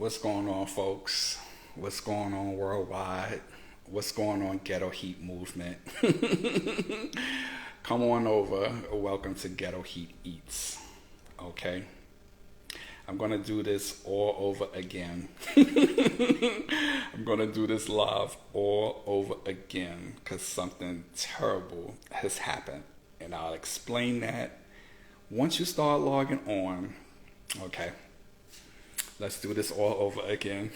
What's going on, folks? What's going on worldwide? What's going on, Ghetto Heat Movement? Come on over. Welcome to Ghetto Heat Eats. Okay? I'm going to do this all over again. I'm going to do this live all over again because something terrible has happened. And I'll explain that once you start logging on. Okay? Let's do this all over again.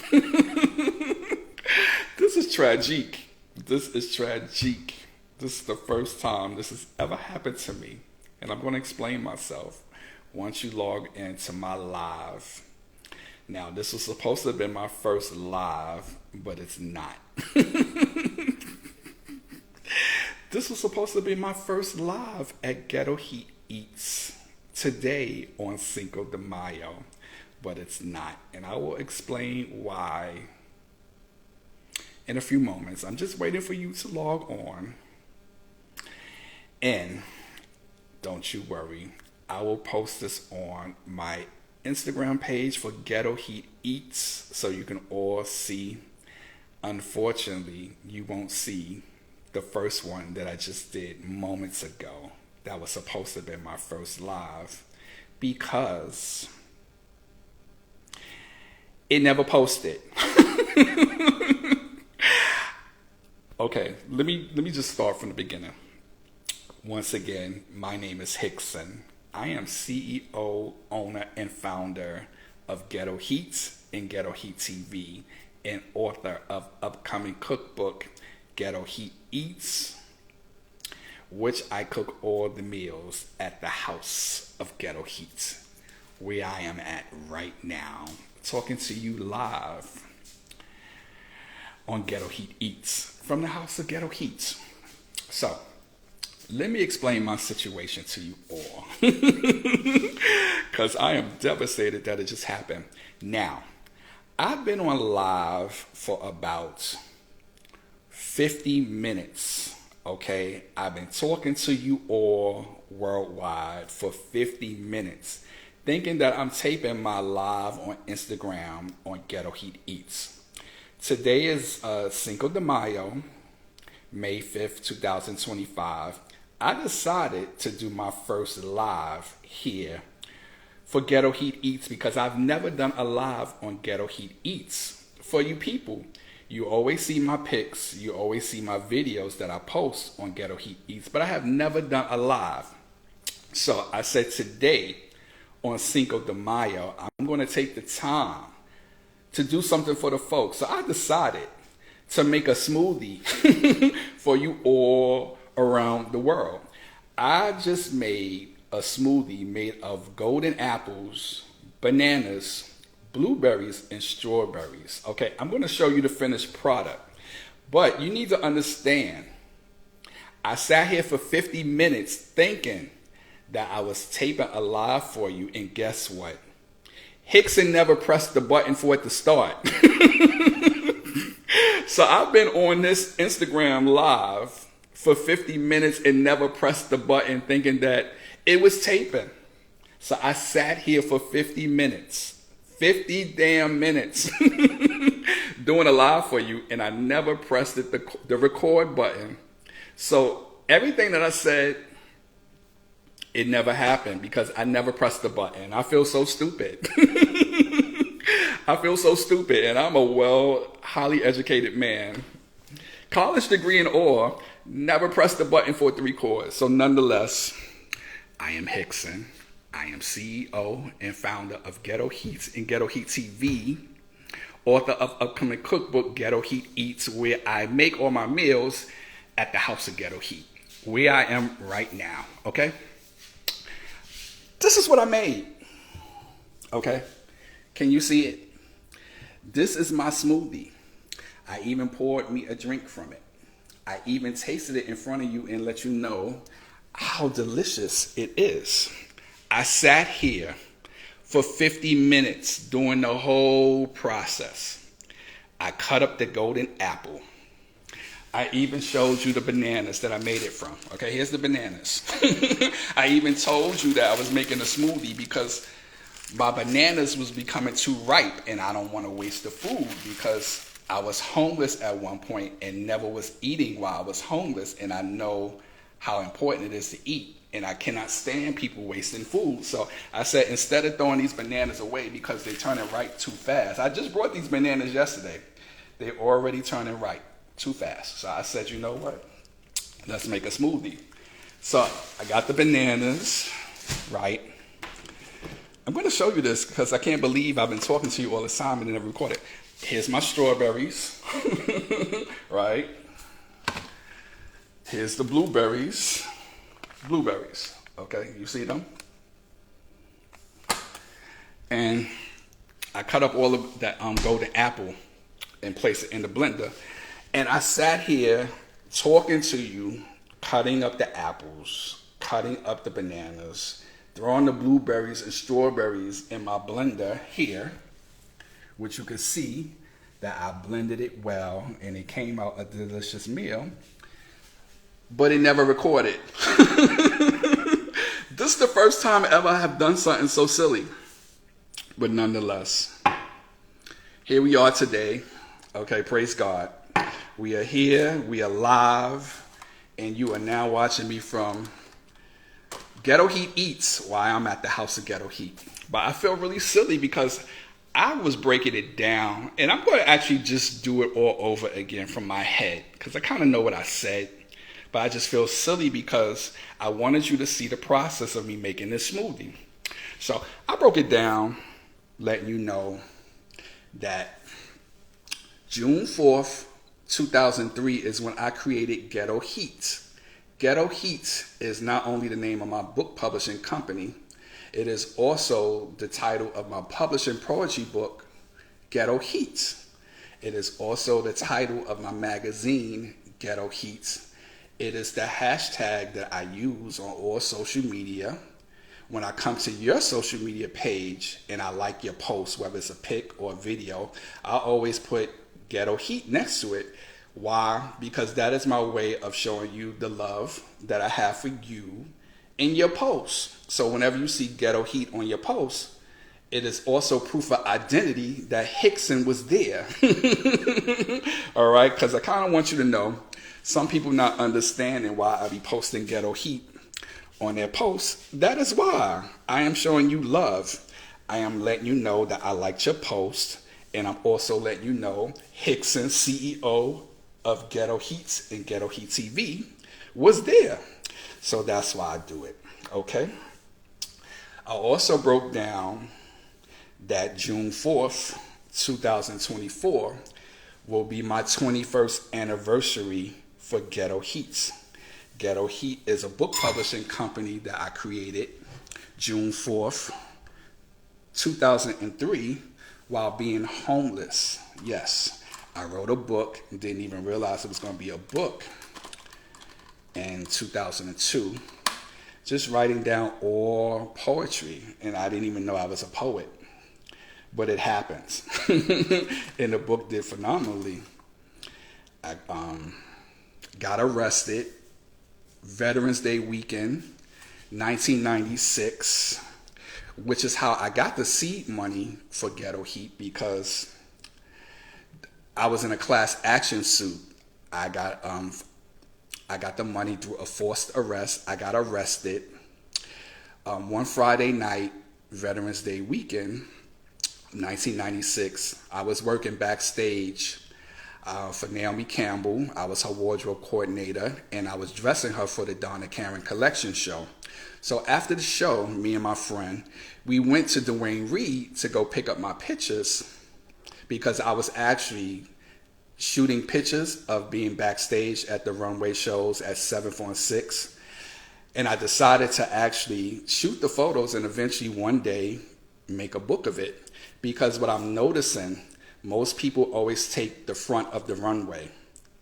This is tragic. This is tragic. This is the first time this has ever happened to me. And I'm going to explain myself once you log into my live. Now, this was supposed to have been my first live, but it's not. This was supposed to be my first live at Ghetto Heat Eats today on Cinco de Mayo, but it's not. And I will explain why in a few moments. I'm just waiting for you to log on. And don't you worry, I will post this on my Instagram page for Ghetto Heat Eats so you can all see. Unfortunately, you won't see the first one that I just did moments ago. That was supposed to be my first live because it never posted. Okay, let me just start from the beginning. Once again, my name is Hickson. I am CEO, owner, and founder of Ghetto Heat and Ghetto Heat TV, and author of upcoming cookbook Ghetto Heat Eats, which I cook all the meals at the house of Ghetto Heat, where I am at right now, talking to you live on Ghetto Heat Eats from the house of Ghetto Heat. So, let me explain my situation to you all, because I am devastated that it just happened. Now, I've been on live for about 50 minutes, okay? I've been talking to you all worldwide for 50 minutes, thinking that I'm taping my live on Instagram on Ghetto Heat Eats. Today is Cinco de Mayo, May 5th, 2025. I decided to do my first live here for Ghetto Heat Eats because I've never done a live on Ghetto Heat Eats. For you people, you always see my pics, you always see my videos that I post on Ghetto Heat Eats, but I have never done a live. So I said today on Cinco de Mayo, I'm going to take the time to do something for the folks. So I decided to make a smoothie for you all around the world. I just made a smoothie made of golden apples, bananas, blueberries, and strawberries. Okay, I'm going to show you the finished product. But you need to understand, I sat here for 50 minutes thinking that I was taping a live for you, and guess what? Hickson never pressed the button for it to start. So I've been on this Instagram live for 50 minutes and never pressed the button thinking that it was taping. So I sat here for 50 minutes, 50 damn minutes doing a live for you, and I never pressed the record button. So everything that I said, it never happened because I never pressed the button. I feel so stupid. I feel so stupid, and I'm a highly educated man. College degree and all, never pressed the button for it to record. So nonetheless, I am Hickson. I am CEO and founder of Ghetto Heat and Ghetto Heat TV, author of upcoming cookbook Ghetto Heat Eats, where I make all my meals at the house of Ghetto Heat, where I am right now, okay? This is what I made, okay? Can you see it? This is my smoothie. I even poured me a drink from it. I even tasted it in front of you and let you know how delicious it is. I sat here for 50 minutes doing the whole process. I cut up the golden apple. I even showed you the bananas that I made it from. Okay, here's the bananas. I even told you that I was making a smoothie because my bananas was becoming too ripe, and I don't want to waste the food because I was homeless at one point and never was eating while I was homeless, and I know how important it is to eat, and I cannot stand people wasting food. So I said, instead of throwing these bananas away because they're turning ripe too fast, I just brought these bananas yesterday. They're already turning ripe too fast. So I said, you know what? Let's make a smoothie. So I got the bananas, right? I'm going to show you this because I can't believe I've been talking to you all this time and never recorded. Here's my strawberries, right? Here's the blueberries. Blueberries, okay? You see them? And I cut up all of that golden apple and place it in the blender. And I sat here talking to you, cutting up the apples, cutting up the bananas, throwing the blueberries and strawberries in my blender here, which you can see that I blended it well and it came out a delicious meal, but it never recorded. This is the first time ever I have done something so silly, but nonetheless, here we are today. Okay, praise God. We are here, we are live, and you are now watching me from Ghetto Heat Eats while I'm at the House of Ghetto Heat. But I feel really silly because I was breaking it down, and I'm going to actually just do it all over again from my head because I kind of know what I said, but I just feel silly because I wanted you to see the process of me making this smoothie. So I broke it down, letting you know that June 4th, 2003 is when I created Ghetto Heat. Ghetto Heat is not only the name of my book publishing company, it is also the title of my publishing poetry book, Ghetto Heat. It is also the title of my magazine, Ghetto Heat. It is the hashtag that I use on all social media. When I come to your social media page and I like your post, whether it's a pic or a video, I always put Ghetto Heat next to it. Why? Because that is my way of showing you the love that I have for you in your posts. So whenever you see Ghetto Heat on your post, it is also proof of identity that Hickson was there. All right? Because I kind of want you to know, some people not understanding why I be posting Ghetto Heat on their posts. That is why I am showing you love. I am letting you know that I liked your post. And I'm also letting you know Hickson, CEO of Ghetto Heats and Ghetto Heat TV, was there. So that's why I do it, okay? I also broke down that June 4th, 2024 will be my 21st anniversary for Ghetto Heats. Ghetto Heat is a book publishing company that I created June 4th, 2003 while being homeless. Yes, I wrote a book and didn't even realize it was going to be a book in 2002. Just writing down all poetry, and I didn't even know I was a poet. But it happens. And the book did phenomenally. I got arrested Veterans Day weekend, 1996, which is how I got the seed money for Ghetto Heat, because I was in a class action suit. I got the money through a forced arrest. I got arrested one Friday night, Veterans Day weekend, 1996. I was working backstage for Naomi Campbell. I was her wardrobe coordinator, and I was dressing her for the Donna Karen collection show. So after the show, me and my friend, we went to Dwayne Reed to go pick up my pictures, because I was actually shooting pictures of being backstage at the runway shows at 7th on 6th. And I decided to actually shoot the photos and eventually one day make a book of it. Because what I'm noticing, most people always take the front of the runway.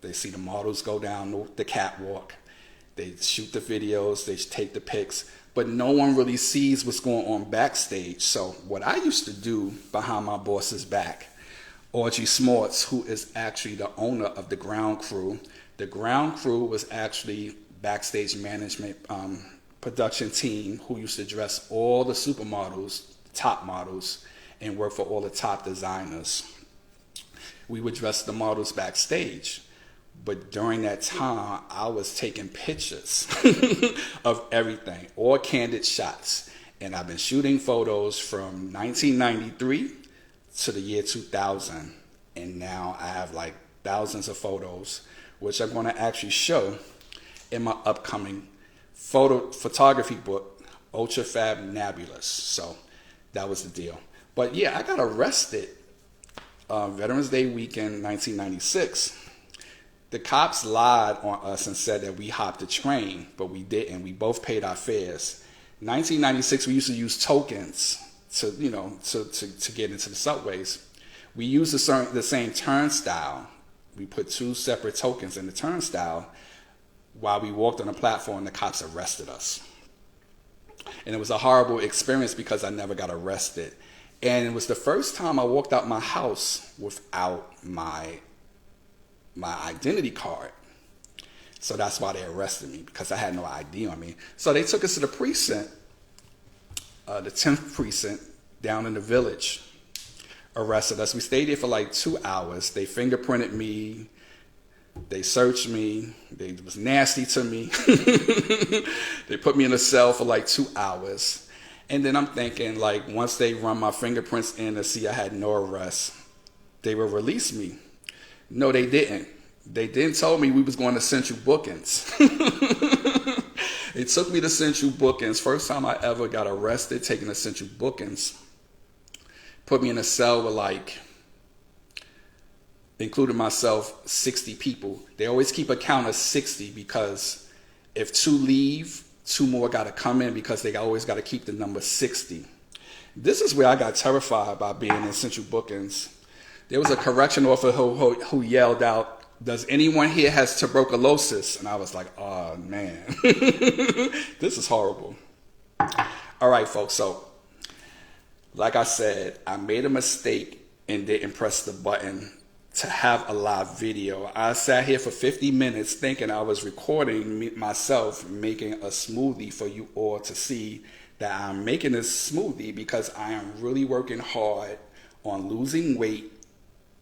They see the models go down the catwalk. They shoot the videos, they take the pics, but no one really sees what's going on backstage. So what I used to do behind my boss's back, Audrey Smarts, who is actually the owner of the Ground Crew. The Ground Crew was actually backstage management production team who used to dress all the supermodels top models and work for all the top designers. We would dress the models backstage. But during that time, I was taking pictures of everything, all candid shots. And I've been shooting photos from 1993 to the year 2000. And now I have like thousands of photos, which I'm going to actually show in my upcoming photography book, Ultra Fab Nebulous. So that was the deal. But yeah, I got arrested Veterans Day weekend 1996. The cops lied on us and said that we hopped the train, but we didn't. We both paid our fares. 1996, we used to use tokens to get into the subways. We used the same turnstile. We put 2 separate tokens in the turnstile while we walked on the platform. The cops arrested us. And it was a horrible experience because I never got arrested. And it was the first time I walked out my house without my identity card. So that's why they arrested me, because I had no ID on me. So they took us to the precinct, the 10th precinct down in the Village, arrested us. We stayed there for like 2 hours. They fingerprinted me. They searched me. They was nasty to me. They put me in a cell for like 2 hours. And then I'm thinking, like, once they run my fingerprints in to see I had no arrest, they will release me. No, they didn't. They didn't tell me we was going to Central Bookings. They took me to Central Bookings. First time I ever got arrested, taken to Central Bookings. Put me in a cell with, like, including myself, 60 people. They always keep a count of 60 because if 2 leave, 2 more got to come in because they always got to keep the number 60. This is where I got terrified by being in Central Bookings. There was a correction officer who yelled out, "Does anyone here has tuberculosis?" And I was like, oh, man, this is horrible. All right, folks. So like I said, I made a mistake and didn't press the button to have a live video. I sat here for 50 minutes thinking I was recording myself making a smoothie for you all to see that I'm making this smoothie because I am really working hard on losing weight,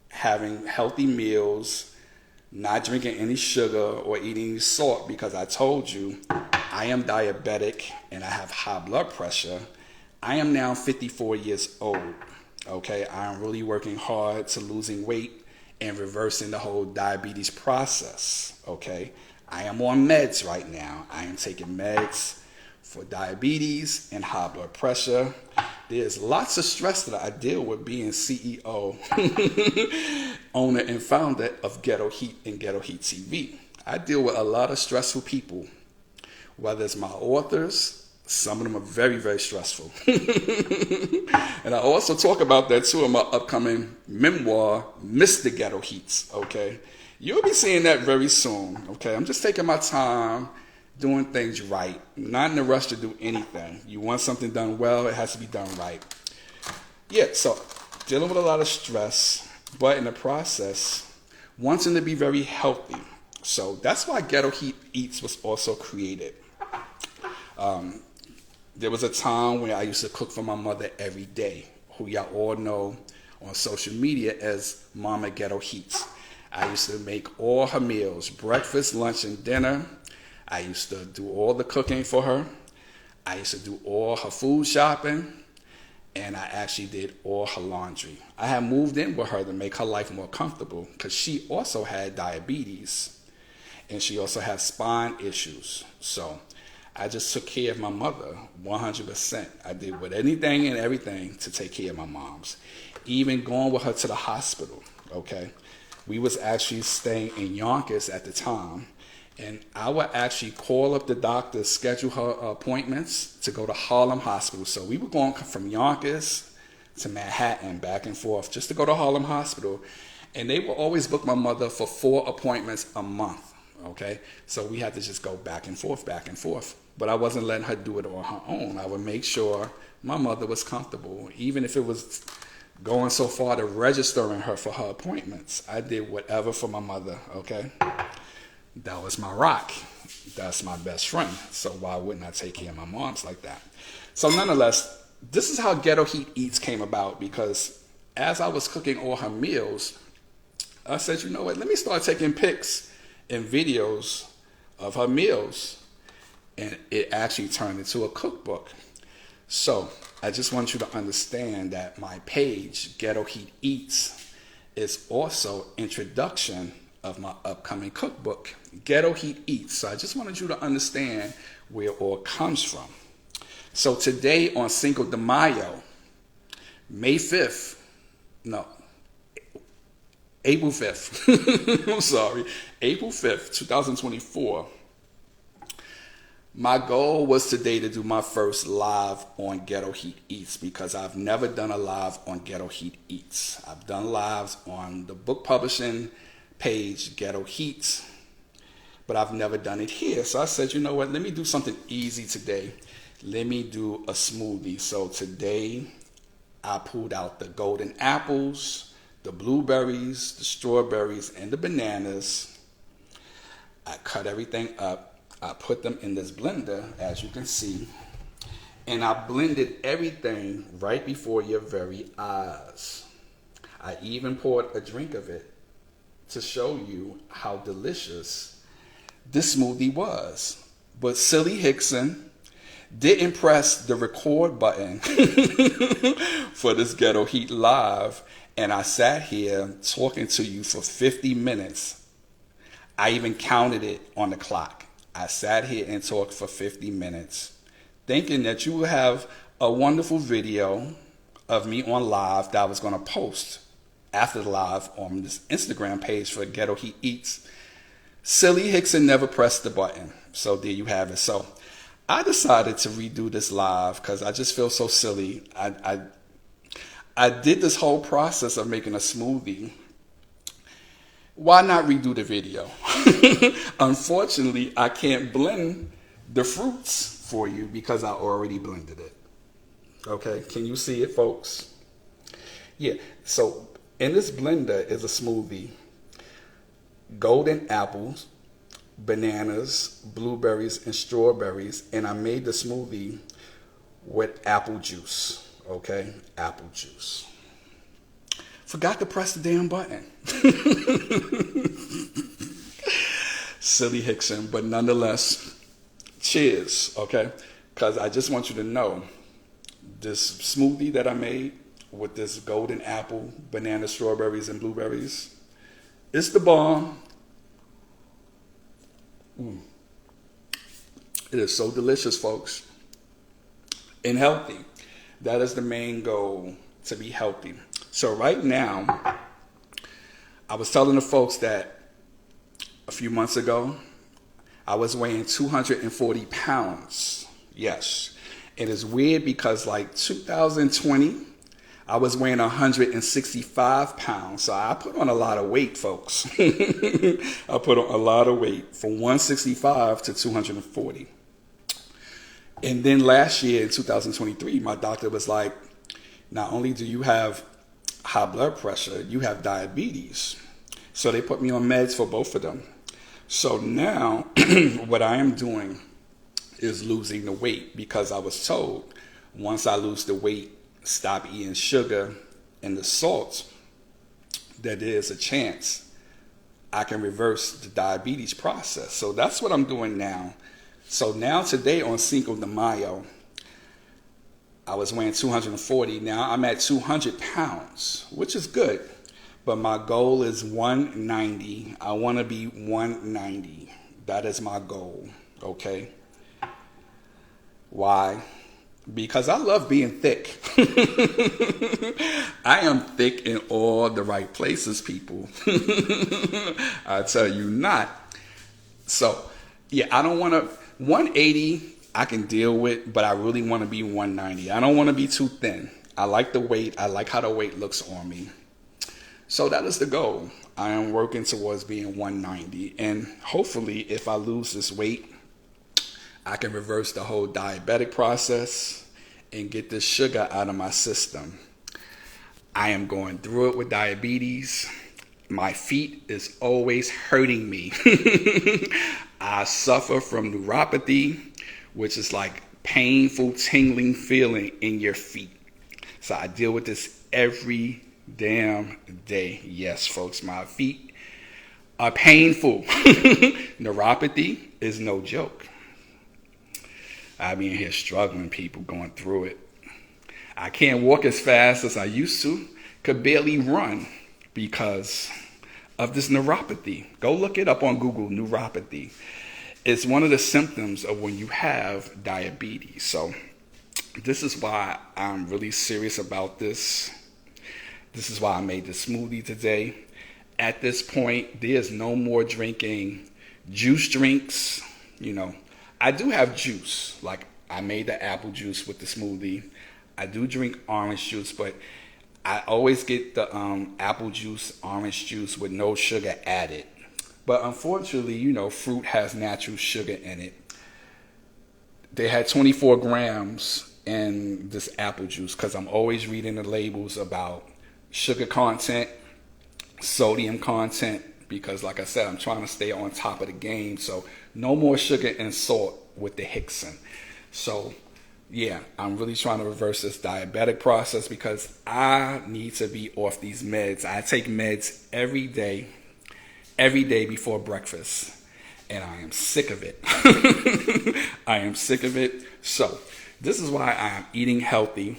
having healthy meals, not drinking any sugar or eating salt, because I told you I am diabetic and I have high blood pressure. I am now 54 years old. Okay, I am really working hard to losing weight and reversing the whole diabetes process. Okay, I am on meds right now. I am taking meds for diabetes and high blood pressure. There's lots of stress that I deal with being CEO, owner and founder of Ghetto Heat and Ghetto Heat TV. I deal with a lot of stressful people, whether it's my authors. Some of them are very, very stressful. And I also talk about that too in my upcoming memoir, Mr. Ghetto Heats, okay? You'll be seeing that very soon, okay? I'm just taking my time, doing things right. I'm not in a rush to do anything. You want something done well, it has to be done right. Yeah, so dealing with a lot of stress, but in the process, wanting to be very healthy. So that's why Ghetto Heat Eats was also created. There was a time when I used to cook for my mother every day, who y'all all know on social media as Mama Ghetto Heats. I used to make all her meals, breakfast, lunch, and dinner. I used to do all the cooking for her. I used to do all her food shopping. And I actually did all her laundry. I had moved in with her to make her life more comfortable because she also had diabetes. And she also had spine issues. So I just took care of my mother 100%. I did with anything and everything to take care of my moms. Even going with her to the hospital, okay? We was actually staying in Yonkers at the time. And I would actually call up the doctor, schedule her appointments to go to Harlem Hospital. So we were going from Yonkers to Manhattan, back and forth, just to go to Harlem Hospital. And they would always book my mother for 4 appointments a month, okay? So we had to just go back and forth, back and forth. But I wasn't letting her do it on her own. I would make sure my mother was comfortable, even if it was going so far to registering her for her appointments. I did whatever for my mother, okay? That was my rock. That's my best friend. So why wouldn't I take care of my moms like that? So nonetheless, this is how Ghetto Heat Eats came about, because as I was cooking all her meals, I said, you know what, let me start taking pics and videos of her meals. And it actually turned into a cookbook. So I just want you to understand that my page, Ghetto Heat Eats, is also introduction of my upcoming cookbook, Ghetto Heat Eats. So I just wanted you to understand where it all comes from. So today on Cinco de Mayo, April 5th, I'm sorry, April 5th, 2024, my goal was today to do my first live on Ghetto Heat Eats, because I've never done a live on Ghetto Heat Eats. I've done lives on the book publishing page, Ghetto Heat, but I've never done it here. So I said, you know what, let me do something easy today. Let me do a smoothie. So today I pulled out the golden apples, the blueberries, the strawberries, and the bananas. I cut everything up. I put them in this blender, as you can see, and I blended everything right before your very eyes. I even poured a drink of it to show you how delicious this smoothie was. But Silly Hickson didn't press the record button for this Ghetto Heat Live, and I sat here talking to you for 50 minutes. I even counted it on the clock. I sat here and talked for 50 minutes, thinking that you would have a wonderful video of me on live that I was going to post after the live on this Instagram page for Ghetto Heat Eats. Silly Hickson never pressed the button. So there you have it. So I decided to redo this live because I just feel so silly. I did this whole process of making a smoothie. Why not redo the video? Unfortunately, I can't blend the fruits for you because I already blended it. Okay, can you see it, folks? Yeah, so in this blender is a smoothie. Golden apples, bananas, blueberries, and strawberries. And I made the smoothie with apple juice. Okay, apple juice. Forgot to press the damn button. Silly Hickson, but nonetheless, cheers, okay? Because I just want you to know this smoothie that I made with this golden apple, banana, strawberries, and blueberries, it's the bomb. It is so delicious, folks, and healthy. That is the main goal, to be healthy. So right now, I was telling the folks that a few months ago, I was weighing 240 pounds. Yes. It is weird because like 2020, I was weighing 165 pounds. So I put on a lot of weight, folks. I put on a lot of weight from 165 to 240. And then last year in 2023, my doctor was like, not only do you have high blood pressure, you have diabetes. So they put me on meds for both of them. So now what I am doing is losing the weight, because I was told once I lose the weight, stop eating sugar and the salt, that there's a chance I can reverse the diabetes process. So that's what I'm doing now. So now today on Cinco de Mayo, I was weighing 240. Now I'm at 200 pounds, which is good. But my goal is 190. I want to be 190. That is my goal, okay? Why? Because I love being thick. I am thick in all the right places, people. I tell you not. So, yeah, I don't want to... 180 I can deal with, but I really want to be 190. I don't want to be too thin. I like the weight. I like how the weight looks on me. So that is the goal. I am working towards being 190. And hopefully, if I lose this weight, I can reverse the whole diabetic process and get this sugar out of my system. I am going through it with diabetes. My feet is always hurting me. I suffer from neuropathy, which is like painful tingling feeling in your feet. So I deal with this every damn day. Yes, folks, my feet are painful. Neuropathy is no joke. I be in here struggling, people going through it. I can't walk as fast as I used to. Could barely run because of this neuropathy. Go look it up on Google, neuropathy. It's one of the symptoms of when you have diabetes. So this is why I'm really serious about this. This is why I made the smoothie today. At this point, there's no more drinking juice drinks. You know, I do have juice. Like I made the apple juice with the smoothie. I do drink orange juice, but I always get the apple juice, orange juice with no sugar added. But unfortunately, you know, fruit has natural sugar in it. They had 24 grams in this apple juice because I'm always reading the labels about sugar content, sodium content, because like I said, I'm trying to stay on top of the game. So no more sugar and salt with the Hickson. So yeah, I'm really trying to reverse this diabetic process because I need to be off these meds. I take meds every day before breakfast, and I am sick of it. I am sick of it. So this is why I am eating healthy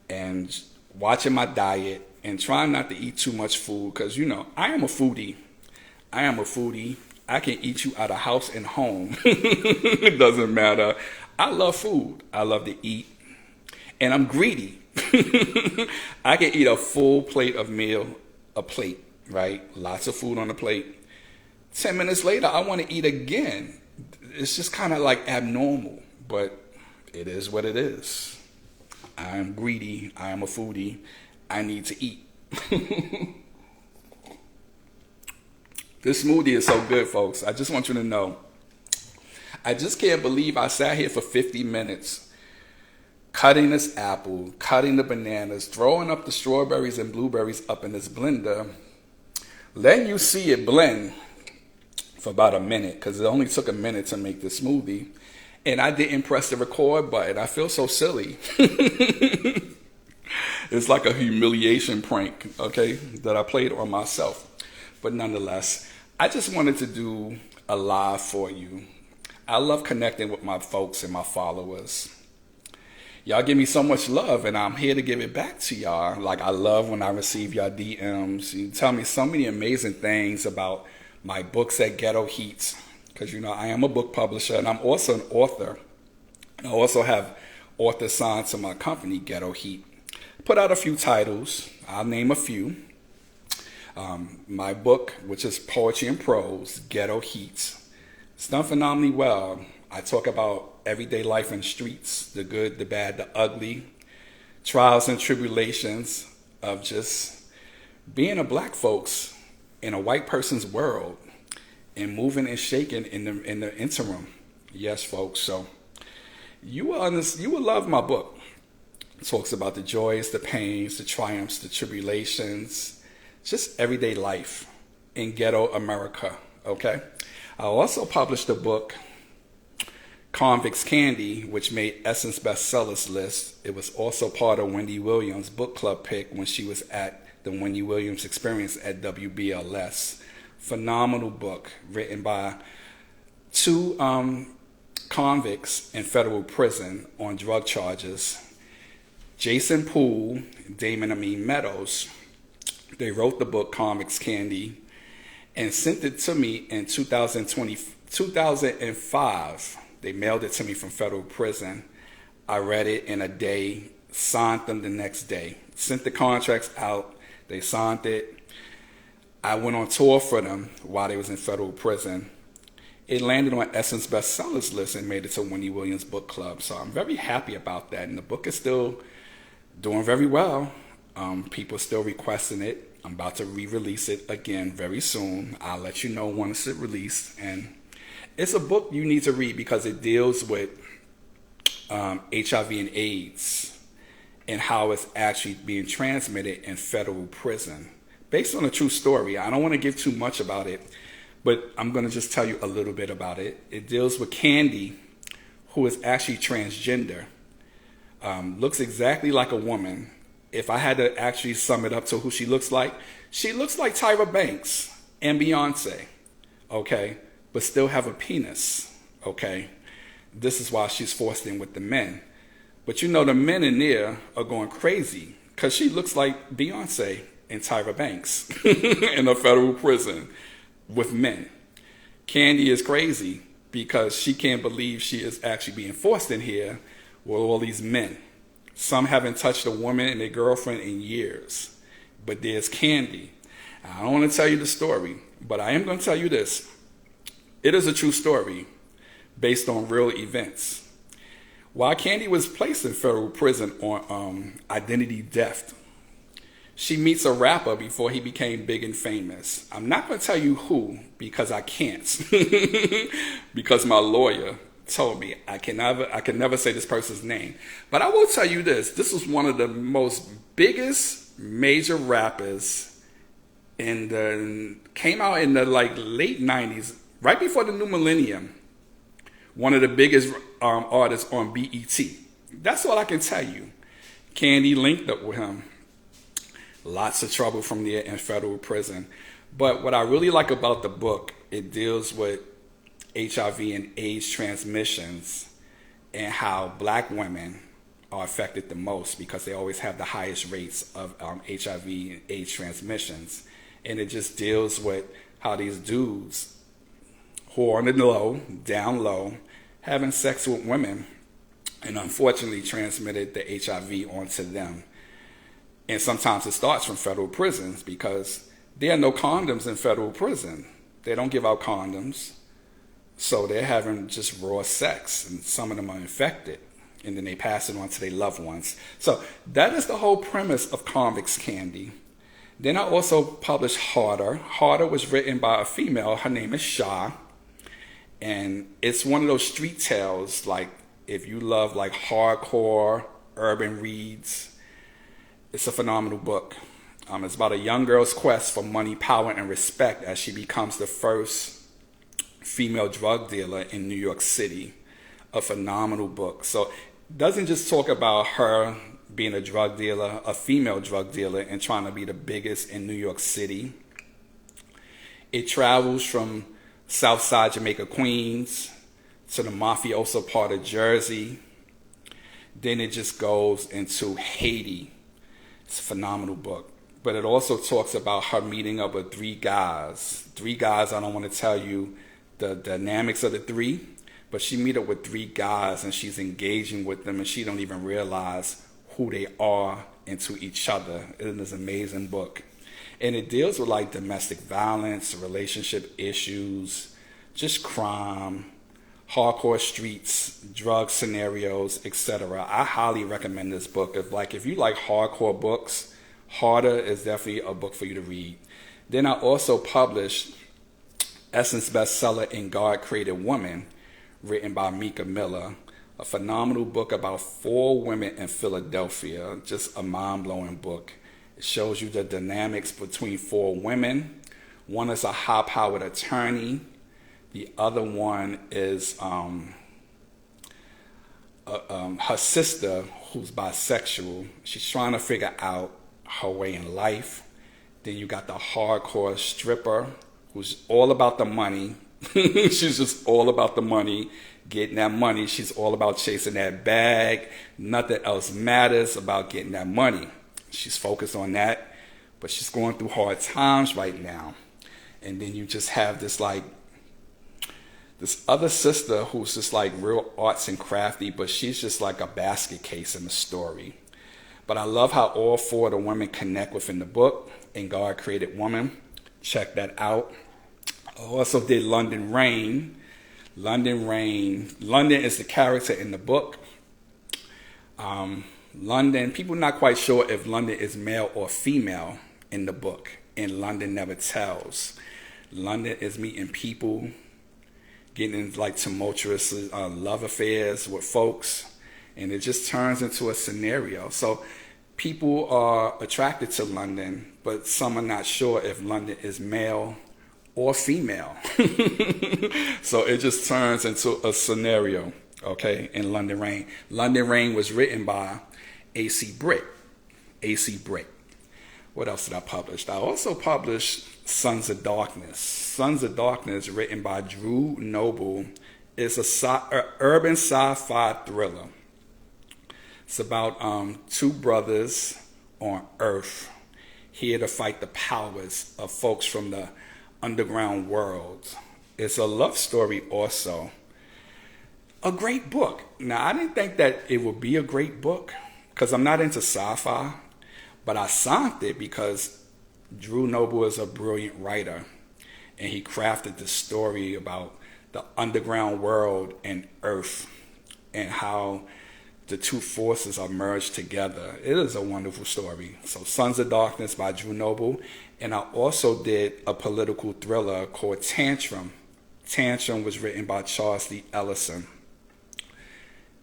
and watching my diet and trying not to eat too much food because, you know, I am a foodie. I can eat you out of house and home. It doesn't matter. I love food. I love to eat. And I'm greedy. I can eat a full plate of meal, a plate, right? Lots of food on the plate. 10 minutes later, I want to eat again. It's just kind of like abnormal, but it is what it is. I am greedy. I am a foodie. I need to eat. This smoothie is so good, folks. I just want you to know. I just can't believe I sat here for 50 minutes cutting this apple, cutting the bananas, throwing up the strawberries and blueberries up in this blender, letting you see it blend for about a minute because it only took a minute to make the smoothie. And I didn't press the record button. I feel so silly. It's like a humiliation prank, okay, that I played on myself. But nonetheless, I just wanted to do a live for you. I love connecting with my folks and my followers. Y'all give me so much love, and I'm here to give it back to y'all. Like, I love when I receive y'all DMs. You tell me so many amazing things about my books at Ghetto Heat, because, you know, I am a book publisher, and I'm also an author. I also have author signed to my company, Ghetto Heat. Put out a few titles. I'll name a few. My book, which is poetry and prose, Ghetto Heat. It's done phenomenally well. I talk about everyday life in the streets, the good, the bad, the ugly, trials and tribulations of just being a black folks in a white person's world and moving and shaking in the interim. Yes, folks. So you will love my book. It talks about the joys, the pains, the triumphs, the tribulations, just everyday life in ghetto America. Okay. I also published a book, Convicts Candy, which made Essence bestsellers list. It was also part of Wendy Williams' book club pick when she was at the Wendy Williams Experience at WBLS. Phenomenal book written by two convicts in federal prison on drug charges. Jason Poole, Damon Amin Meadows. They wrote the book Convicts Candy and sent it to me in 2005. They mailed it to me from federal prison. I read it in a day, signed them the next day, sent the contracts out. They signed it. I went on tour for them while they was in federal prison. It landed on Essence bestsellers list and made it to Wendy Williams Book Club. So I'm very happy about that. And the book is still doing very well. People are still requesting it. I'm about to re-release it again very soon. I'll let you know once it's released. And it's a book you need to read because it deals with HIV and AIDS and how it's actually being transmitted in federal prison. Based on a true story. I don't want to give too much about it, but I'm going to just tell you a little bit about it. It deals with Candy, who is actually transgender. Looks exactly like a woman. If I had to actually sum it up to who she looks like Tyra Banks and Beyonce, okay? But still have a penis, okay? This is why she's forced in with the men. But you know the men in there are going crazy because she looks like Beyonce and Tyra Banks in a federal prison with men. Candy is crazy because she can't believe she is actually being forced in here with all these men. Some haven't touched a woman and their girlfriend in years. But there's Candy. I don't want to tell you the story, but I am going to tell you this. It is a true story based on real events. While Candy was placed in federal prison on identity theft, she meets a rapper before he became big and famous. I'm not going to tell you who because I can't. Because my lawyer told me I can never say this person's name. But I will tell you this. This was one of the most biggest major rappers came out in the late 90s, right before the new millennium. One of the biggest artists on BET. That's all I can tell you. Candy linked up with him. Lots of trouble from there in federal prison. But what I really like about the book, it deals with HIV and AIDS transmissions and how black women are affected the most because they always have the highest rates of HIV and AIDS transmissions. And it just deals with how these dudes who are on the low, down low, having sex with women and unfortunately transmitted the HIV onto them. And sometimes it starts from federal prisons because there are no condoms in federal prison. They don't give out condoms. So they're having just raw sex, and some of them are infected, and then they pass it on to their loved ones. So that is the whole premise of Convicts Candy. Then I also published Harder. Harder was written by a female. Her name is Sha. And it's one of those street tales, like if you love like hardcore urban reads, it's a phenomenal book. It's about a young girl's quest for money, power, and respect as she becomes the first female drug dealer in New York City. A phenomenal book. So it doesn't just talk about her being a drug dealer, a female drug dealer, and trying to be the biggest in New York City. It travels from Southside Jamaica, Queens, to the mafioso part of Jersey. Then it just goes into Haiti. It's a phenomenal book. But it also talks about her meeting up with three guys. Three guys, I don't want to tell you the dynamics of the three, but she meet up with three guys and she's engaging with them and she don't even realize who they are into each other. It is an amazing book. And it deals with like domestic violence, relationship issues, just crime, hardcore streets, drug scenarios, etc. I highly recommend this book. If you like hardcore books, Harder is definitely a book for you to read. Then I also published Essence bestseller In God Created Woman, written by Mika Miller. A phenomenal book about 4 women in Philadelphia. Just a mind-blowing book. It shows you the dynamics between 4 women. One is a high-powered attorney. The other one is her sister, who's bisexual. She's trying to figure out her way in life. Then you got the hardcore stripper, who's all about the money. She's just all about the money, getting that money. She's all about chasing that bag. Nothing else matters about getting that money. She's focused on that, but she's going through hard times right now. And then you just have this other sister who's just like real arts and crafty, but she's just like a basket case in the story. But I love how all 4 of the women connect within the book. In God Created Woman. Check that out. I also did London Rain. London is the character in the book. London, people not quite sure if London is male or female in the book. And London never tells. London is meeting people, getting in like tumultuous love affairs with folks. And it just turns into a scenario. So people are attracted to London, but some are not sure if London is male or female. So it just turns into a scenario. okay, and London Rain. London Rain was written by A.C. Brick. A.C. Brick. What else did I publish? I also published Sons of Darkness. Sons of Darkness, written by Drew Noble, is a urban sci-fi thriller. It's about two brothers on Earth here to fight the powers of folks from the underground world. It's a love story also. A great book. Now, I didn't think that it would be a great book because I'm not into sci-fi, but I signed it because Drew Noble is a brilliant writer, and he crafted the story about the underground world and Earth and how the two forces are merged together. It is a wonderful story. So Sons of Darkness by Drew Noble. And I also did a political thriller called Tantrum. Tantrum was written by Charles D. Ellison.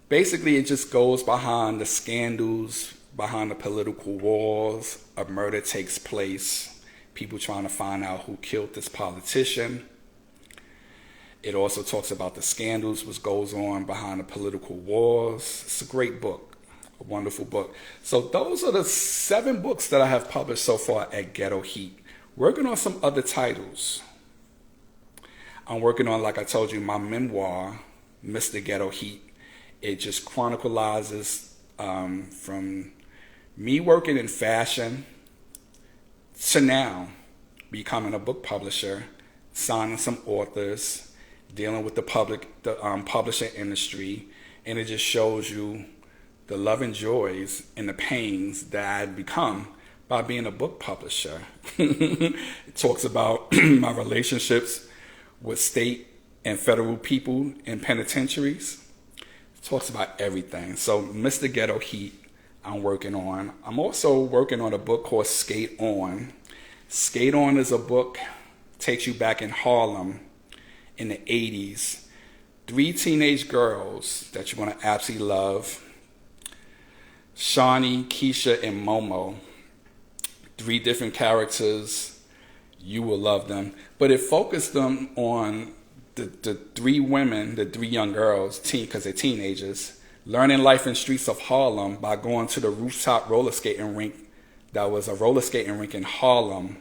Basically, it just goes behind the scandals, behind the political wars. A murder takes place. People trying to find out who killed this politician. It also talks about the scandals which goes on behind the political wars. It's a great book, a wonderful book. So those are the 7 books that I have published so far at Ghetto Heat. Working on some other titles. I'm working on, like I told you, my memoir, Mr. Ghetto Heat. It just chronicles from me working in fashion to now becoming a book publisher, signing some authors, dealing with the publishing industry, and it just shows you the love and joys and the pains that I've become by being a book publisher. It talks about my relationships with state and federal people in penitentiaries. It talks about everything. So Mr. Ghetto Heat, I'm working on. I'm also working on a book called Skate On. Skate On is a book, takes you back in Harlem in the 80s. 3 teenage girls that you're going to absolutely love. Shawnee, Keisha, and Momo. 3 different characters. You will love them. But it focused them on the 3 women, the 3 young girls, because they're teenagers, learning life in streets of Harlem by going to the rooftop roller skating rink that was a roller skating rink in Harlem,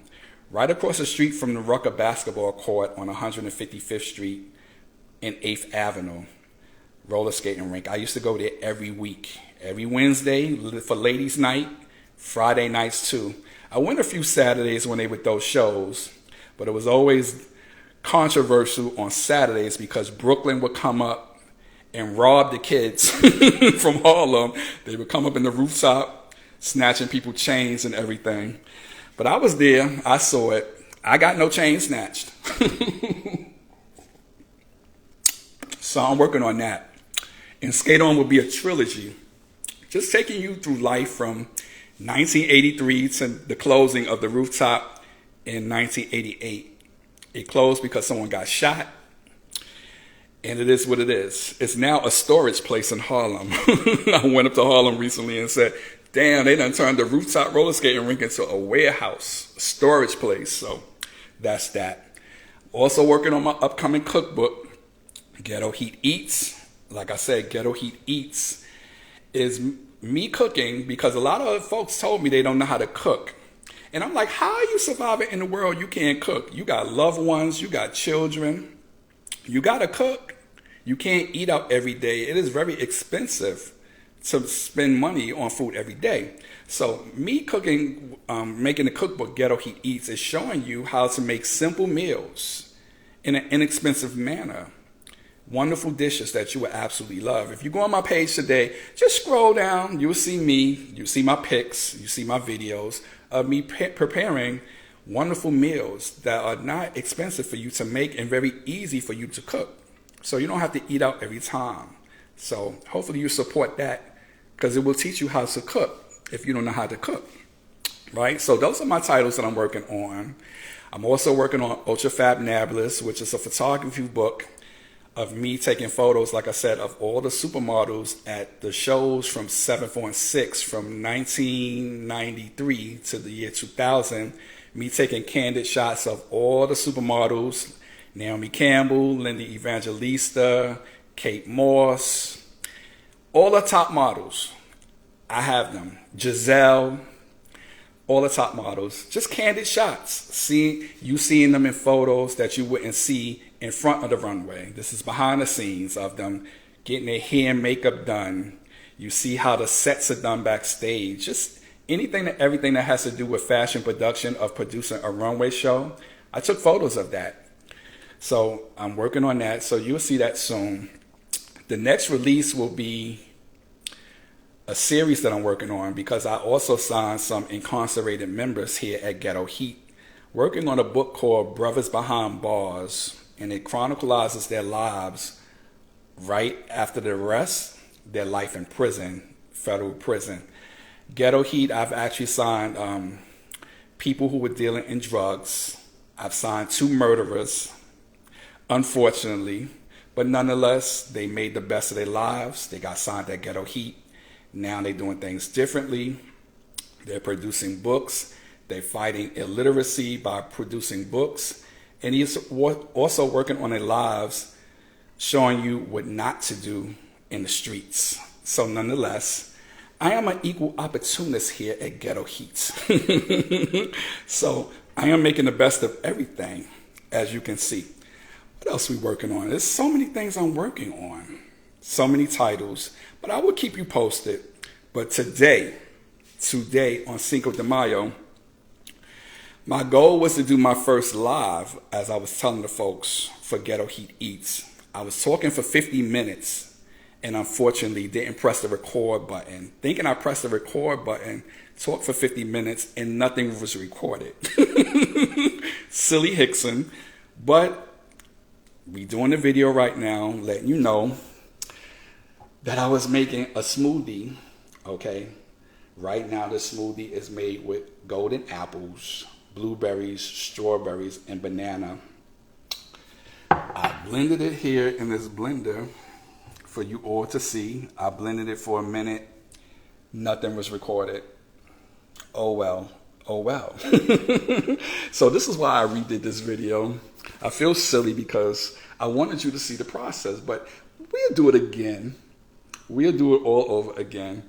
right across the street from the Rucker basketball court on 155th Street and 8th Avenue. Roller skating rink. I used to go there every week. Every Wednesday for ladies' night, Friday nights too. I went a few Saturdays when they would those shows, but it was always controversial on Saturdays because Brooklyn would come up and rob the kids from Harlem. They would come up in the rooftop, snatching people chains and everything. But I was there. I saw it. I got no chain snatched. So I'm working on that. And Skate On will be a trilogy, just taking you through life from 1983 to the closing of the rooftop in 1988. It closed because someone got shot, and it is what it is. It's now a storage place in Harlem. I went up to Harlem recently and said, damn, they done turned the rooftop roller skating rink into a warehouse, a storage place. So that's that. Also working on my upcoming cookbook, Ghetto Heat Eats. Like I said, Ghetto Heat Eats is me cooking because a lot of folks told me they don't know how to cook. And I'm like, how are you surviving in the world you can't cook? You got loved ones, you got children, you got to cook. You can't eat out every day. It is very expensive to spend money on food every day. So me cooking, making the cookbook Ghetto Heat Eats is showing you how to make simple meals in an inexpensive manner. Wonderful dishes that you will absolutely love. If you go on my page today, just scroll down. You'll see me. You'll see my pics. You see my videos of me preparing wonderful meals that are not expensive for you to make and very easy for you to cook. So you don't have to eat out every time. So hopefully you support that because it will teach you how to cook if you don't know how to cook. Right? So those are my titles that I'm working on. I'm also working on Ultra Fabnabulous, which is a photography book of me taking photos, like I said, of all the supermodels at the shows from 746 from 1993 to the year 2000. Me taking candid shots of all the supermodels, Naomi Campbell, Linda Evangelista, Kate Moss, all the top models. I have them. Giselle, all the top models. Just candid shots. Seeing them in photos that you wouldn't see in front of the runway. This is behind the scenes of them getting their hair and makeup done. You see how the sets are done backstage. Just everything that has to do with fashion production of producing a runway show. I took photos of that. So I'm working on that. So you'll see that soon. The next release will be a series that I'm working on because I also signed some incarcerated members here at Ghetto Heat, working on a book called Brothers Behind Bars, and it chronicles their lives right after the arrest, their life in prison, federal prison. Ghetto Heat, I've actually signed people who were dealing in drugs. I've signed 2 murderers, unfortunately, but nonetheless, they made the best of their lives. They got signed at Ghetto Heat. Now they're doing things differently. They're producing books. They're fighting illiteracy by producing books. And he's also working on their lives, showing you what not to do in the streets. So nonetheless, I am an equal opportunist here at Ghetto Heat. So I am making the best of everything, as you can see. What else we working on? There's so many things I'm working on. So many titles, but I will keep you posted. But today on Cinco de Mayo, my goal was to do my first live, as I was telling the folks, for Ghetto Heat Eats. I was talking for 50 minutes and unfortunately didn't press the record button. Thinking I pressed the record button, talked for 50 minutes and nothing was recorded. Silly Hickson, but we doing the video right now, letting you know that I was making a smoothie, okay? Right now the smoothie is made with golden apples, blueberries, strawberries, and banana. I blended it here in this blender for you all to see. I blended it for a minute. Nothing was recorded. Oh well, oh well. So this is why I redid this video. I feel silly because I wanted you to see the process, but we'll do it again. We'll do it all over again.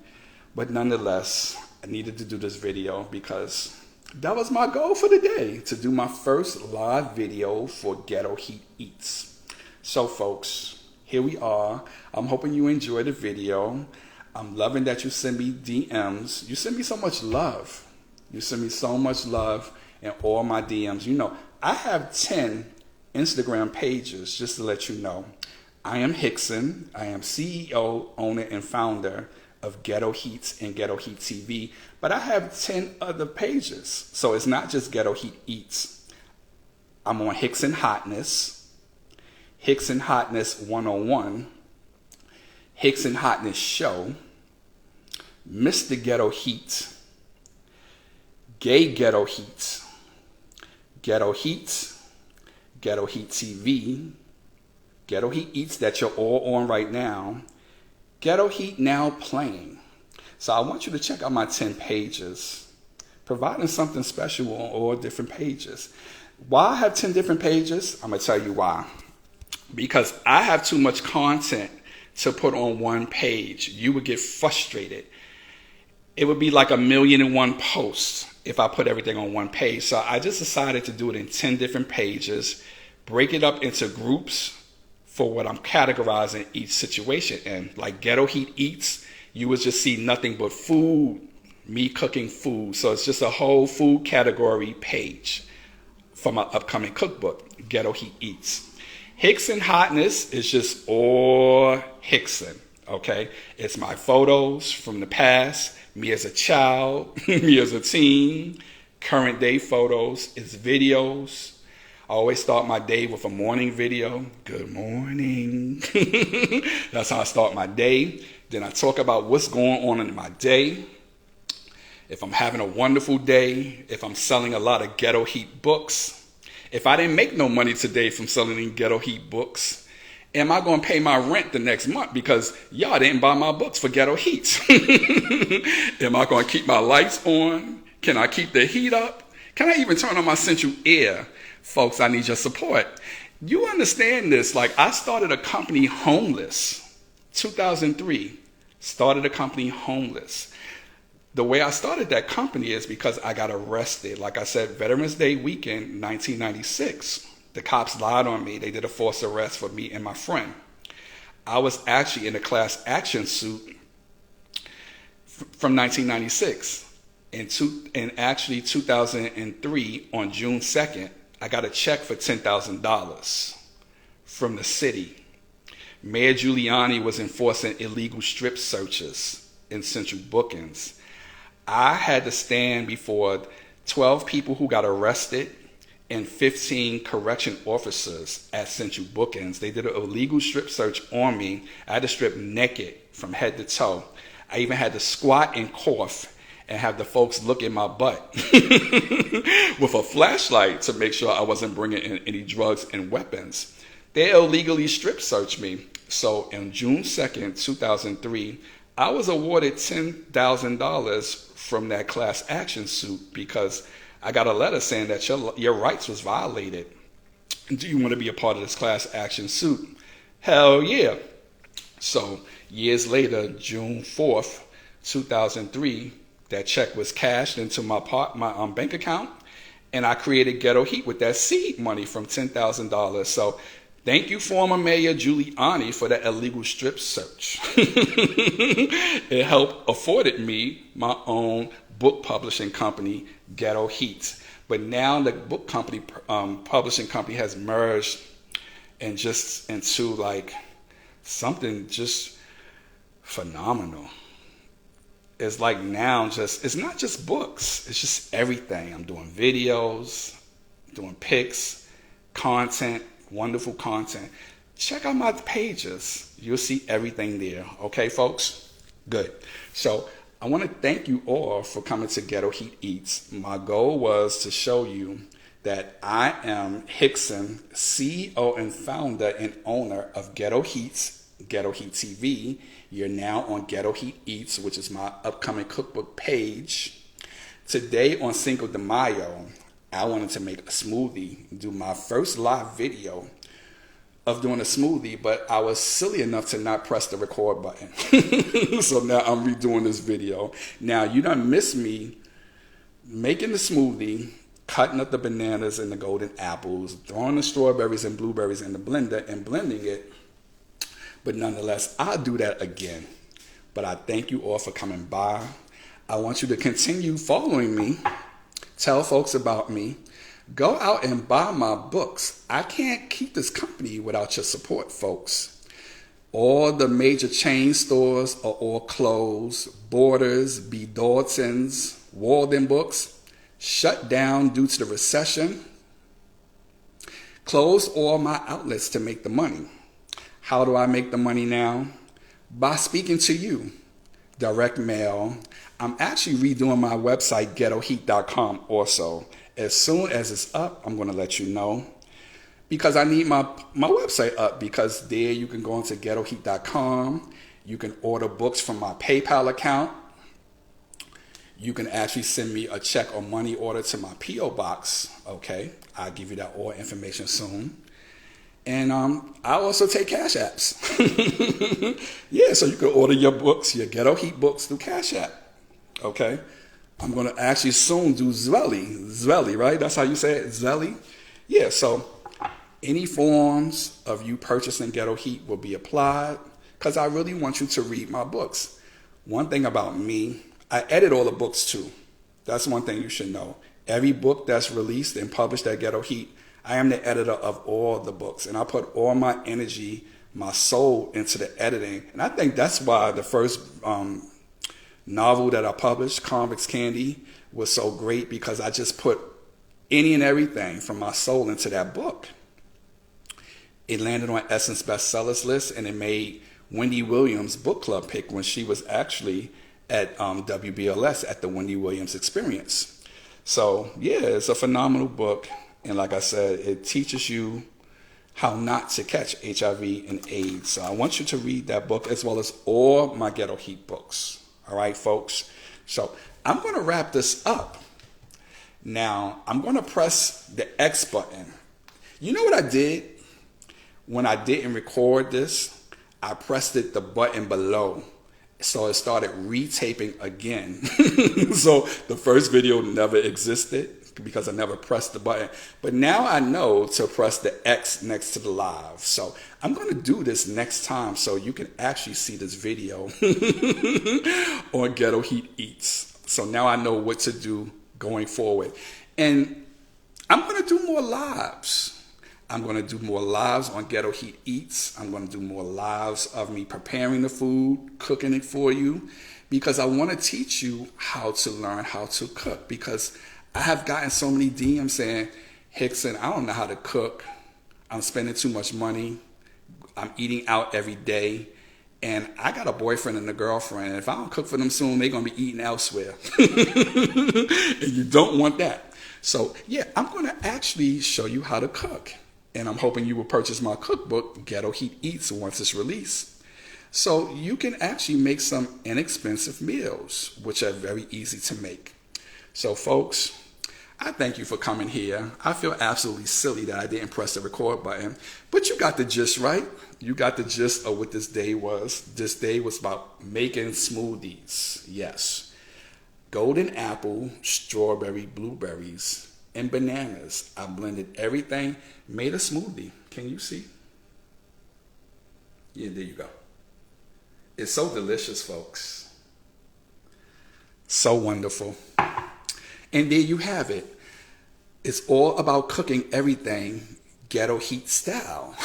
But nonetheless, I needed to do this video because that was my goal for the day, to do my first live video for Ghetto Heat Eats. So folks, here we are. I'm hoping you enjoy the video. I'm loving that you send me DMs. You send me so much love. You send me so much love in all my DMs. You know, I have 10 Instagram pages, just to let you know. I am Hickson. I am CEO, owner, and founder of Ghetto Heats and Ghetto Heat TV. But I have 10 other pages. So it's not just Ghetto Heat Eats. I'm on Hickson Hotness, Hickson Hotness 101, Hickson Hotness Show, Mr. Ghetto Heat, Gay Ghetto Heat, Ghetto Heat, Ghetto Heat TV, Ghetto Heat Eats that you're all on right now, Ghetto Heat Now Playing. So I want you to check out my 10 pages, providing something special on all different pages. Why I have 10 different pages? I'm going to tell you why. Because I have too much content to put on one page. You would get frustrated. It would be like 1,000,001 posts if I put everything on one page. So I just decided to do it in 10 different pages, break it up into groups for what I'm categorizing each situation in. Like Ghetto Heat Eats, you would just see nothing but food, me cooking food. So it's just a whole food category page for my upcoming cookbook, Ghetto Heat Eats. Hickson Hotness is just all Hickson, okay? It's my photos from the past, me as a child, me as a teen, current day photos, it's videos. I always start my day with a morning video. Good morning. That's how I start my day. Then I talk about what's going on in my day. If I'm having a wonderful day, if I'm selling a lot of Ghetto Heat books, if I didn't make no money today from selling in Ghetto Heat books, am I going to pay my rent the next month because y'all didn't buy my books for Ghetto Heat? Am I going to keep my lights on? Can I keep the heat up? Can I even turn on my central air? Folks, I need your support. You understand this? Like, I started a company homeless, 2003. Started a company homeless. The way I started that company is because I got arrested. Like I said, Veterans Day weekend, 1996. The cops lied on me. They did a false arrest for me and my friend. I was actually in a class action suit from 1996. In actually 2003, on June 2nd, I got a check for $10,000 from the city. Mayor Giuliani was enforcing illegal strip searches in Central Bookings. I had to stand before 12 people who got arrested and 15 correction officers at Central Bookings. They did an illegal strip search on me. I had to strip naked from head to toe. I even had to squat and cough and have the folks look at my butt with a flashlight to make sure I wasn't bringing in any drugs and weapons. They illegally strip searched me. So on June 2nd, 2003, I was awarded $10,000 from that class action suit because I got a letter saying that your rights was violated. Do you want to be a part of this class action suit? Hell yeah. So years later, June 4th, 2003, that check was cashed into my bank account, and I created Ghetto Heat with that seed money from $10,000. So thank you, former Mayor Giuliani, for that illegal strip search. It helped afforded me my own book publishing company, Ghetto Heat. But now the book company, publishing company, has merged and just into like something just phenomenal. It's like now it's not just books, it's just everything. I'm doing videos, doing pics, content, wonderful content. Check out my pages. You'll see everything there. Okay, folks? Good. So I want to thank you all for coming to Ghetto Heat Eats. My goal was to show you that I am Hickson, CEO and founder and owner of Ghetto Heats, Ghetto Heat TV. You're now on Ghetto Heat Eats, which is my upcoming cookbook page. Today on Cinco de Mayo, I wanted to make a smoothie, do my first live video of doing a smoothie, but I was silly enough to not press the record button. So now I'm redoing this video. Now you done missed me making the smoothie, cutting up the bananas and the golden apples, throwing the strawberries and blueberries in the blender and blending it. But nonetheless, I'll do that again. But I thank you all for coming by. I want you to continue following me. Tell folks about me. Go out and buy my books. I can't keep this company without your support, folks. All the major chain stores are all closed. Borders, B. Dawson's, Walden Books, shut down due to the recession. Closed all my outlets to make the money. How do I make the money now? By speaking to you. Direct mail. I'm actually redoing my website, ghettoheat.com also. As soon as it's up, I'm going to let you know. Because I need my website up, because there you can go into ghettoheat.com. You can order books from my PayPal account. You can actually send me a check or money order to my P.O. box. Okay, I'll give you that all information soon. And I also take Cash Apps. Yeah, so you can order your books, your Ghetto Heat books through Cash App. Okay? I'm going to actually soon do Zweli, right? That's how you say it, Zweli? Yeah, so any forms of you purchasing Ghetto Heat will be applied because I really want you to read my books. One thing about me, I edit all the books too. That's one thing you should know. Every book that's released and published at Ghetto Heat, I am the editor of all the books, and I put all my energy, my soul into the editing. And I think that's why the first novel that I published, Convicts Candy, was so great, because I just put any and everything from my soul into that book. It landed on Essence bestsellers list, and it made Wendy Williams book club pick when she was actually at WBLS at the Wendy Williams Experience. So yeah, it's a phenomenal book. And like I said, it teaches you how not to catch HIV and AIDS. So I want you to read that book as well as all my Ghetto Heat books. All right, folks? So I'm going to wrap this up. Now, I'm going to press the X button. You know what I did? when I didn't record this, I pressed the button below. So it started retaping again. So the first video never existed because I never pressed the button. But now I know to press the X next to the live. So I'm going to do this next time so you can actually see this video on Ghetto Heat Eats. So now I know what to do going forward. And I'm going to do more lives. I'm going to do more lives on Ghetto Heat Eats. I'm going to do more lives of me preparing the food, cooking it for you, because I want to teach you how to learn how to cook. Because I have gotten so many DMs saying, Hickson, I don't know how to cook. I'm spending too much money. I'm eating out every day. And I got a boyfriend and a girlfriend. And if I don't cook for them soon, they're going to be eating elsewhere. And you don't want that. So, yeah, I'm going to actually show you how to cook. And I'm hoping you will purchase my cookbook, Ghetto Heat Eats, once it's released. So you can actually make some inexpensive meals, which are very easy to make. So folks, I thank you for coming here. I feel absolutely silly that I didn't press the record button, but you got the gist, right? You got the gist of what this day was. This day was about making smoothies. Yes. Golden apple, strawberry, blueberries, and bananas. I blended everything, made a smoothie. Can you see? Yeah, there you go. It's so delicious, folks. So wonderful. And there you have it. It's all about cooking everything Ghetto Heat style.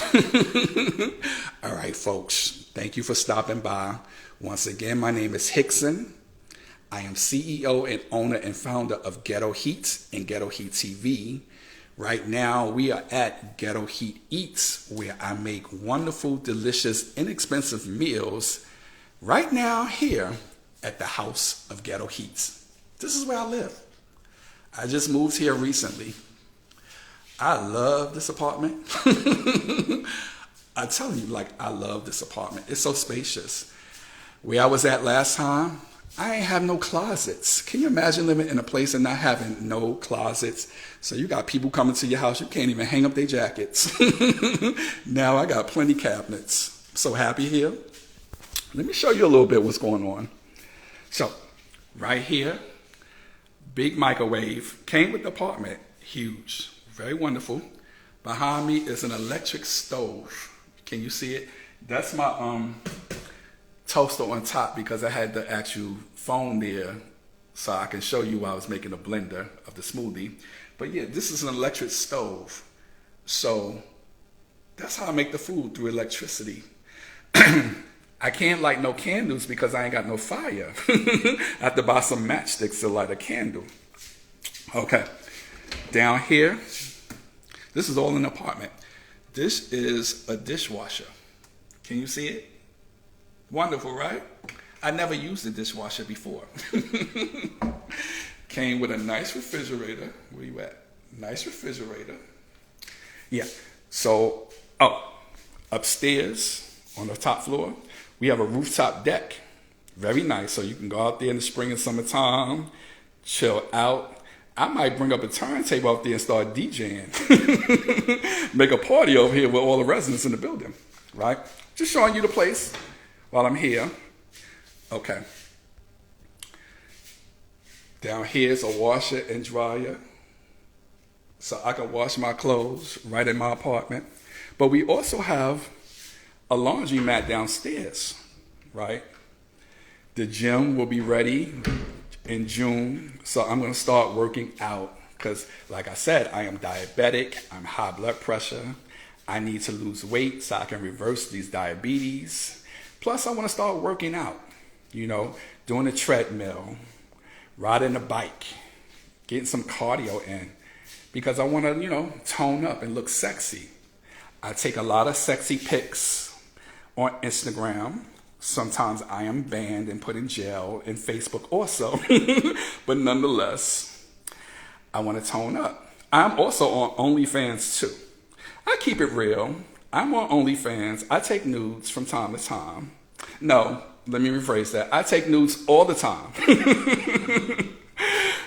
All right, folks. Thank you for stopping by. Once again, my name is Hickson. I am CEO and owner and founder of Ghetto Heat and Ghetto Heat TV. Right now, we are at Ghetto Heat Eats, where I make wonderful, delicious, inexpensive meals right now here at the House of Ghetto Heat. This is where I live. I just moved here recently. I love this apartment. I tell you, I love this apartment. It's so spacious. Where I was at last time, I ain't have no closets. Can you imagine living in a place and not having no closets? So you got people coming to your house, you can't even hang up their jackets. Now I got plenty cabinets. I'm so happy here. Let me show you a little bit what's going on. So right here, big microwave, came with the apartment, huge, very wonderful. Behind me is an electric stove. Can you see it? That's my toaster on top because I had the actual phone there so I can show you while I was making a blender of the smoothie. But yeah, this is an electric stove. So that's how I make the food, through electricity. I can't light no candles because I ain't got no fire. I have to buy some matchsticks to light a candle. Okay, down here, this is all in the apartment. This is a dishwasher. Can you see it? Wonderful, right? I never used a dishwasher before. Came with a nice refrigerator. Where you at? Nice refrigerator. Yeah. So, upstairs on the top floor, we have a rooftop deck. Very nice. So you can go out there in the spring and summertime, chill out. I might bring up a turntable out there and start DJing. Make a party over here with all the residents in the building, right? Just showing you the place while I'm here. Okay. Down here is a washer and dryer, so I can wash my clothes right in my apartment. But we also have a laundry mat downstairs, right? The gym will be ready in June, so I'm going to start working out because, like I said, I am diabetic. I'm high blood pressure. I need to lose weight so I can reverse these diabetes. Plus, I want to start working out, doing a treadmill, riding a bike, getting some cardio in because I want to, tone up and look sexy. I take a lot of sexy pics on Instagram. Sometimes I am banned and put in jail, and Facebook also. But nonetheless, I want to tone up. I'm also on OnlyFans too. I keep it real. I'm on OnlyFans. I take nudes from time to time. No, let me rephrase that. I take nudes all the time.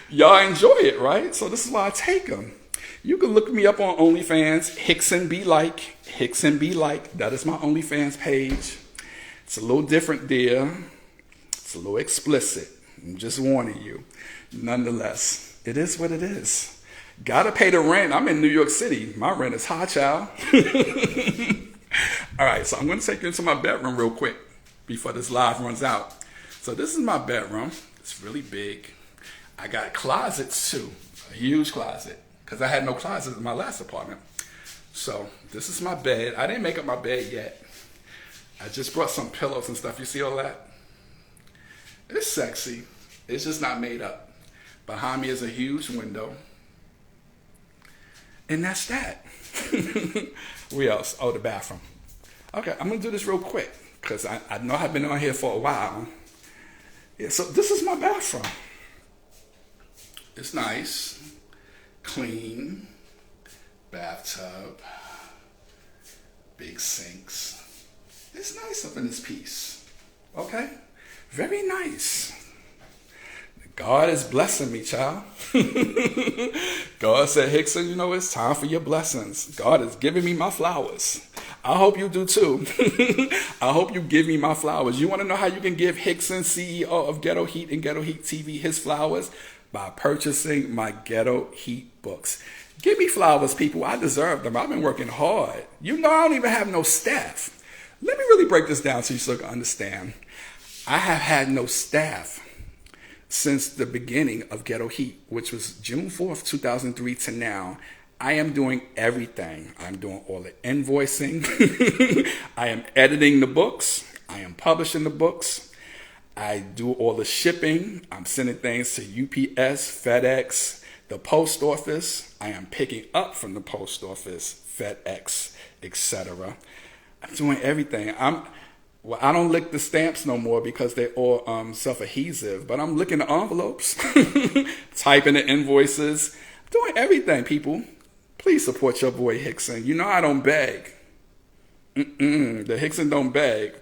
Y'all enjoy it, right? So this is why I take them. You can look me up on OnlyFans, Hickson Be Like. Hickson Be Like. That is my OnlyFans page. It's a little different there. It's a little explicit. I'm just warning you. Nonetheless, it is what it is. Gotta pay the rent. I'm in New York City. My rent is high, child. All right, so I'm going to take you into my bedroom real quick before this live runs out. So this is my bedroom. It's really big. I got closets too, a huge closet, because I had no closet in my last apartment. So this is my bed. I didn't make up my bed yet. I just brought some pillows and stuff. You see all that? It's sexy. It's just not made up. Behind me is a huge window. And that's that. Where else? Oh, the bathroom. Okay, I'm going to do this real quick because I know I've been on here for a while. Yeah, so this is my bathroom. It's nice, clean, bathtub, big sinks. It's nice up in this piece. Okay? Very nice. God is blessing me, child. God said, Hickson, you know, it's time for your blessings. God is giving me my flowers. I hope you do too. I hope you give me my flowers. You want to know how you can give Hickson, CEO of Ghetto Heat and Ghetto Heat TV, his flowers? By purchasing my Ghetto Heat books. Give me flowers, people. I deserve them. I've been working hard. You know, I don't even have no staff. Let me really break this down so you can understand. I have had no staff since the beginning of Ghetto Heat, which was June 4th, 2003 to now. I am doing everything. I'm doing all the invoicing. I am editing the books. I am publishing the books. I do all the shipping. I'm sending things to UPS, FedEx, the post office. I am picking up from the post office, FedEx, etc. I'm doing everything. I don't lick the stamps no more because they're all self-adhesive, but I'm licking the envelopes, typing the invoices, doing everything, people. Please support your boy Hickson. You know I don't beg. The Hickson don't beg.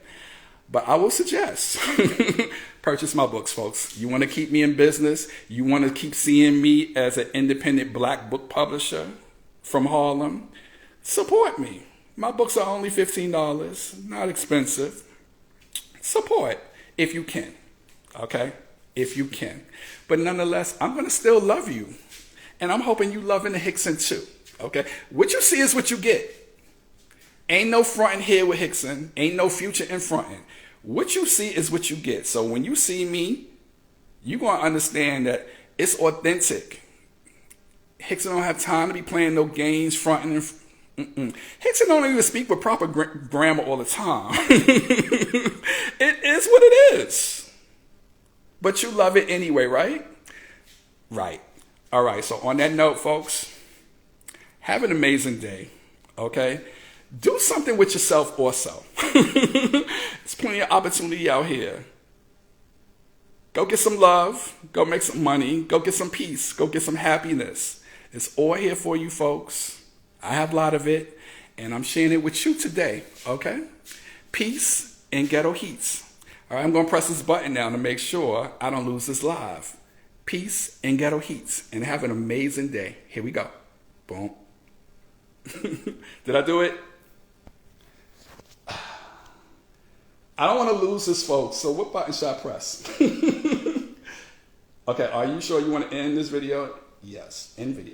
But I will suggest, purchase my books, folks. You want to keep me in business? You want to keep seeing me as an independent black book publisher from Harlem? Support me. My books are only $15, not expensive. Support if you can, okay? If you can. But nonetheless, I'm going to still love you. And I'm hoping you loving the Hickson too, okay? What you see is what you get. Ain't no fronting here with Hickson. Ain't no future in fronting. What you see is what you get. So when you see me, you're going to understand that it's authentic. Hickson don't have time to be playing no games, fronting. Hickson don't even speak with proper grammar all the time. It is what it is. But you love it anyway, right? Right. All right. So on that note, folks, have an amazing day. Okay? Do something with yourself also. There's plenty of opportunity out here. Go get some love. Go make some money. Go get some peace. Go get some happiness. It's all here for you, folks. I have a lot of it, and I'm sharing it with you today, okay? Peace and Ghetto Heats. All right, I'm going to press this button now to make sure I don't lose this live. Peace and Ghetto Heats, and have an amazing day. Here we go. Boom. Did I do it? I don't want to lose this, folks, so what button should I press? Okay, are you sure you want to end this video? Yes, end video.